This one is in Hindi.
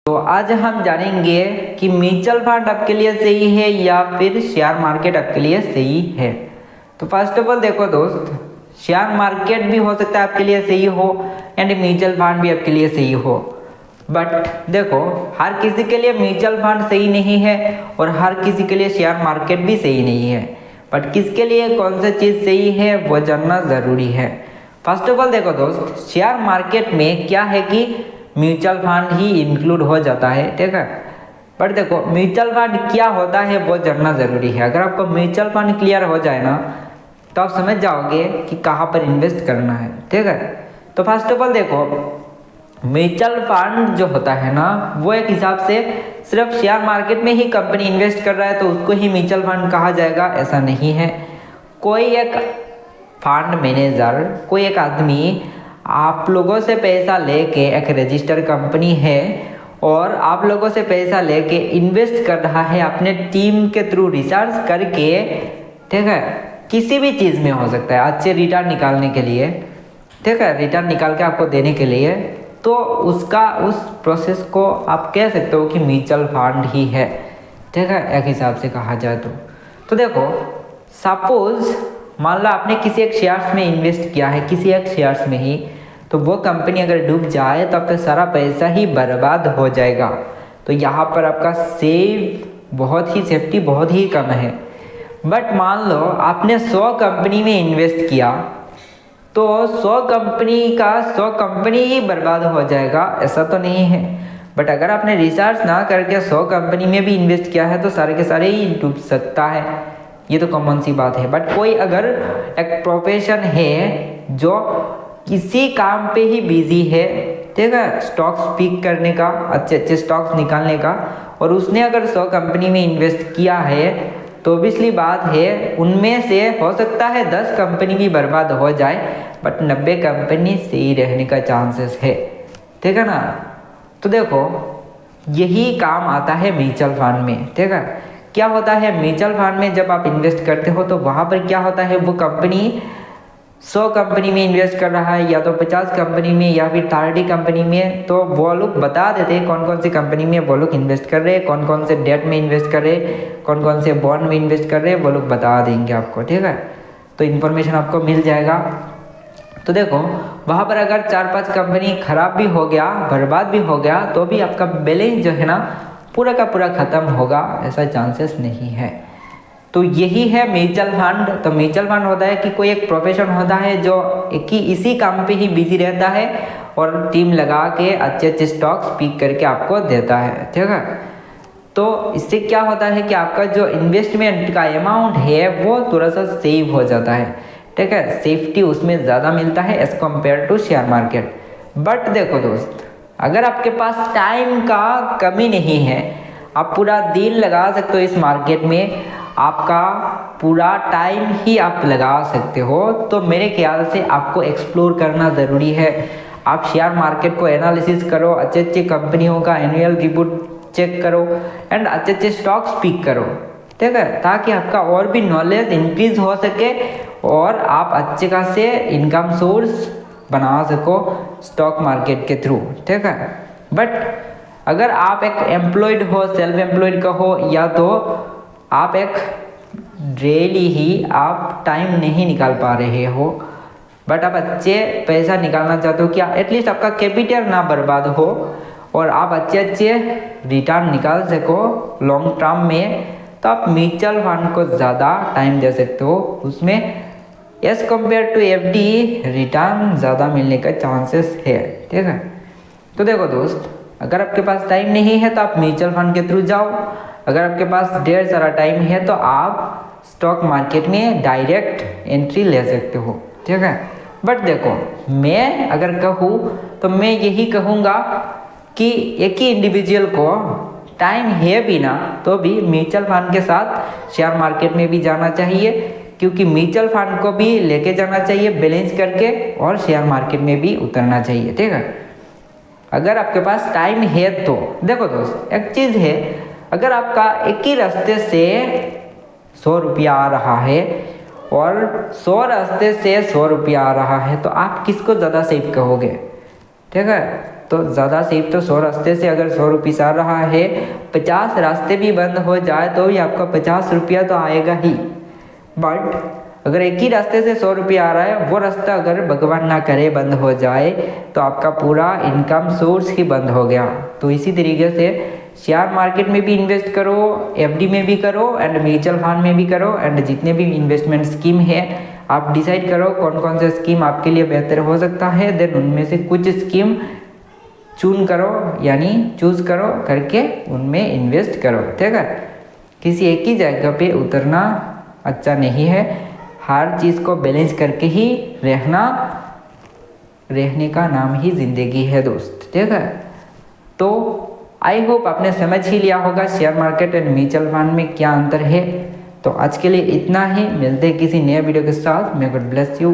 तो आज हम जानेंगे कि म्यूचुअल फंड आपके लिए सही है या फिर शेयर मार्केट आपके लिए सही है। तो फर्स्ट ऑफ ऑल देखो दोस्त, शेयर मार्केट भी हो सकता है आपके लिए सही हो एंड म्यूचुअल फंड भी आपके लिए सही हो। बट देखो, हर किसी के लिए म्यूचुअल फंड सही नहीं है और हर किसी के लिए शेयर मार्केट भी सही नहीं है। बट किसके लिए कौन सी चीज़ सही है वो जानना ज़रूरी है। फर्स्ट ऑफ ऑल देखो दोस्त, शेयर मार्केट में क्या है कि म्यूचुअल फंड ही इंक्लूड हो जाता है, ठीक है। बट देखो, म्यूचुअल फंड क्या होता है वो जानना ज़रूरी है। अगर आपको म्यूचुअल फंड क्लियर हो जाए ना तो आप समझ जाओगे कि कहाँ पर इन्वेस्ट करना है, ठीक है। तो फर्स्ट ऑफ ऑल देखो, म्यूचुअल फंड जो होता है ना वो एक हिसाब से सिर्फ शेयर मार्केट में ही कंपनी इन्वेस्ट कर रहा है तो उसको ही म्यूचुअल फंड कहा जाएगा, ऐसा नहीं है। कोई एक फंड मैनेजर, कोई एक आदमी आप लोगों से पैसा लेके, एक रजिस्टर्ड कंपनी है और आप लोगों से पैसा लेके इन्वेस्ट कर रहा है अपने टीम के थ्रू रिसर्च करके, ठीक है। किसी भी चीज़ में हो सकता है, अच्छे रिटर्न निकालने के लिए, ठीक है, रिटर्न निकाल के आपको देने के लिए। तो उसका उस प्रोसेस को आप कह सकते हो कि म्यूचुअल फंड ही है, ठीक है, एक हिसाब से कहा जाए तो देखो, सपोज मान लो आपने किसी एक शेयर्स में इन्वेस्ट किया है, किसी एक शेयर्स में ही, तो वो कंपनी अगर डूब जाए तो आपका सारा पैसा ही बर्बाद हो जाएगा। तो यहाँ पर आपका सेफ्टी बहुत ही कम है। बट मान लो आपने 100 कंपनी में इन्वेस्ट किया तो 100 कंपनी ही बर्बाद हो जाएगा, ऐसा तो नहीं है। बट अगर आपने रिसर्च ना करके 100 कंपनी में भी इन्वेस्ट किया है तो सारे के सारे ही डूब सकता है, ये तो कॉमन सी बात है। बट कोई अगर एक प्रोफेशन है जो किसी काम पे ही बिजी है, ठीक है, स्टॉक्स पिक करने का, अच्छे स्टॉक्स निकालने का, और उसने अगर 100 कंपनी में इन्वेस्ट किया है तो ऑब्वियसली बात है उनमें से हो सकता है 10 कंपनी भी बर्बाद हो जाए बट 90 कंपनी सही रहने का चांसेस है, ठीक है ना। तो देखो, यही काम आता है म्यूचुअल फंड में, ठीक है। क्या होता है म्यूचुअल फंड में, जब आप इन्वेस्ट करते हो तो वहाँ पर क्या होता है, वो कंपनी 100 कंपनी में इन्वेस्ट कर रहा है या तो 50 कंपनी में या फिर 30 कंपनी में, तो वो लोग बता देते हैं कौन कौन सी कंपनी में वो लोग इन्वेस्ट कर रहे हैं, कौन कौन से डेट में इन्वेस्ट कर रहे हैं, कौन कौन से बॉन्ड में इन्वेस्ट कर रहे हैं, वो लोग बता देंगे आपको, ठीक है। तो इन्फॉर्मेशन आपको मिल जाएगा। तो देखो, वहाँ पर अगर 4-5 कंपनी खराब भी हो गया, बर्बाद भी हो गया, तो भी आपका बैलेंस जो है ना पूरा का पूरा ख़त्म होगा, ऐसा चांसेस नहीं है। तो यही है म्यूचुअल फंड। तो म्यूचुअल फंड होता है कि कोई एक प्रोफेशन होता है जो इसी काम पे ही बिजी रहता है और टीम लगा के अच्छे स्टॉक्स पिक करके आपको देता है, ठीक है। तो इससे क्या होता है कि आपका जो इन्वेस्टमेंट का अमाउंट है वो थोड़ा सा सेव हो जाता है, ठीक है, सेफ्टी उसमें ज़्यादा मिलता है as compare to share market. But देखो दोस्त, अगर आपके पास टाइम का कमी नहीं है, आप पूरा दिन लगा सकते हो इस मार्केट में, आपका पूरा टाइम ही आप लगा सकते हो, तो मेरे ख्याल से आपको एक्सप्लोर करना ज़रूरी है। आप शेयर मार्केट को एनालिसिस करो, अच्छे कंपनियों का एनुअल रिपोर्ट चेक करो एंड अच्छे स्टॉक्स पिक करो, ठीक है, ताकि आपका और भी नॉलेज इंक्रीज हो सके और आप अच्छे खासे इनकम सोर्स बना सको स्टॉक मार्केट के थ्रू, ठीक है। बट अगर आप एक एम्प्लॉयड हो, सेल्फ एम्प्लॉयड का हो, या तो आप एक डेली ही आप टाइम नहीं निकाल पा रहे हो बट आप अच्छे पैसा निकालना चाहते हो, क्या एटलीस्ट आपका कैपिटल ना बर्बाद हो और आप अच्छे रिटर्न निकाल सको लॉन्ग टर्म में, तो आप म्यूचुअल फंड को ज़्यादा टाइम दे सकते हो। उसमें as compare to FD return ज़्यादा मिलने का चांसेस है, ठीक है। तो देखो दोस्त, अगर आपके पास टाइम नहीं है तो आप म्यूचुअल फंड के थ्रू जाओ, अगर आपके पास ढेर सारा टाइम है तो आप स्टॉक मार्केट में डायरेक्ट एंट्री ले सकते हो, ठीक है। बट देखो, मैं अगर कहूँ तो मैं यही कहूँगा कि एक ही इंडिविजुअल को टाइम है भी ना तो भी म्यूचुअल फंड के साथ शेयर मार्केट में भी जाना चाहिए, क्योंकि म्यूचुअल फंड को भी लेके जाना चाहिए बैलेंस करके और शेयर मार्केट में भी उतरना चाहिए, ठीक है। अगर आपके पास टाइम है तो देखो दोस्त, एक चीज़ है, अगर आपका एक ही रास्ते से 100 रुपया आ रहा है और 100 रास्ते से 100 रुपया आ रहा है तो आप किसको ज़्यादा सेफ कहोगे, ठीक है। तो ज़्यादा सेफ तो 100 रास्ते से अगर 100 रुपीस आ रहा है, 50 रास्ते भी बंद हो जाए तो भी आपका 50 रुपया तो आएगा ही। बट अगर एक ही रास्ते से 100 रुपया आ रहा है, वो रास्ता अगर भगवान ना करे बंद हो जाए तो आपका पूरा इनकम सोर्स ही बंद हो गया। तो इसी तरीके से शेयर मार्केट में भी इन्वेस्ट करो, एफडी में भी करो एंड म्यूचुअल फंड में भी करो, एंड जितने भी इन्वेस्टमेंट स्कीम है आप डिसाइड करो कौन कौन सा स्कीम आपके लिए बेहतर हो सकता है, देन उनमें से कुछ स्कीम चून करो, यानी चूज करो करके उनमें इन्वेस्ट करो। ठीक है, किसी एक ही जगह पे उतरना अच्छा नहीं है, हर चीज़ को बैलेंस करके ही रहने का नाम ही जिंदगी है दोस्त। ठीक है, तो आई होप आपने समझ ही लिया होगा share market and mutual fund में क्या अंतर है। तो आज के लिए इतना ही, मिलते हैं किसी नए वीडियो के साथ। May God bless you.